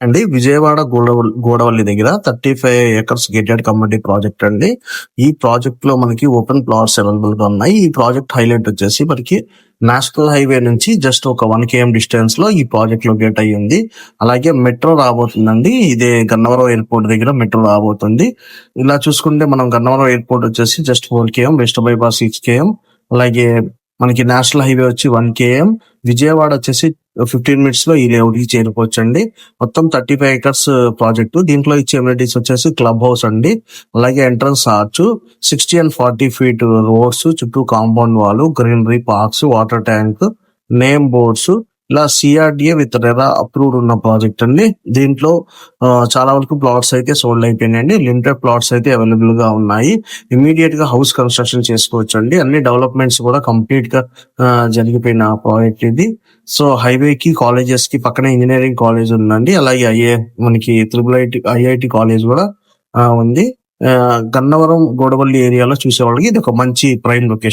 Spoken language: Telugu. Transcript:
అండి విజయవాడ గూడవల్లి దగ్గర 35 acres గేటెడ్ కమ్యూనిటీ ప్రాజెక్ట్ అండి. ఈ ప్రాజెక్ట్ లో మనకి ఓపెన్ ప్లాట్స్ అవైలబుల్ గా ఉన్నాయి. ఈ ప్రాజెక్ట్ హైలైట్ వచ్చేసి మనకి నేషనల్ హైవే నుంచి జస్ట్ ఒక 1 km డిస్టెన్స్ లో ఈ ప్రాజెక్ట్ లొకేట్ అయ్యి ఉంది. అలాగే మెట్రో రాబోతుందండి. ఇదే గన్నవరం ఎయిర్పోర్ట్ దగ్గర మెట్రో రాబోతుంది. ఇలా చూసుకుంటే మనం గన్నవరం ఎయిర్పోర్ట్ వచ్చేసి just 4 km, west bypass 6 km, అలాగే మనకి నేషనల్ హైవే వచ్చి 1 km, విజయవాడ వచ్చేసి 15 minutes లో ఈ ఊరికి చేరుకోవచ్చు అండి. మొత్తం 35 acres ప్రాజెక్టు. దీంట్లో ఇచ్చే ఎమ్యూనిటీస్ వచ్చేసి క్లబ్ హౌస్ అండి, అలాగే entrance arch, 60 and 40 feet roads, చుట్టూ compound wall, greenery, parks, water tank, name boards, ఇలా సిఆర్డిఏ విత్ రెరా అప్రూవ్డ్ ఉన్న ప్రాజెక్ట్ అండి. దీంట్లో చాలా వరకు ప్లాట్స్ అయితే సోల్డ్ అయిపోయినాయండి. లిమిటెడ్ ప్లాట్స్ అయితే అవైలబుల్ గా ఉన్నాయి. ఇమీడియట్ గా హౌస్ కన్స్ట్రక్షన్ చేసుకోవచ్చు అండి. అన్ని డెవలప్మెంట్స్ కూడా కంప్లీట్ గా జరిగిపోయిన ప్రాజెక్ట్ ఇది. సో హైవే కి, కాలేజెస్ కి పక్కనే ఇంజనీరింగ్ కాలేజ్ ఉందండి. అలాగే మనకి ఐఐటి కాలేజ్ కూడా ఉంది. గన్నవరం గోడవల్లి ఏరియాలో చూసే వాళ్ళకి ఇది ఒక మంచి ప్రైమ్ లొకేషన్.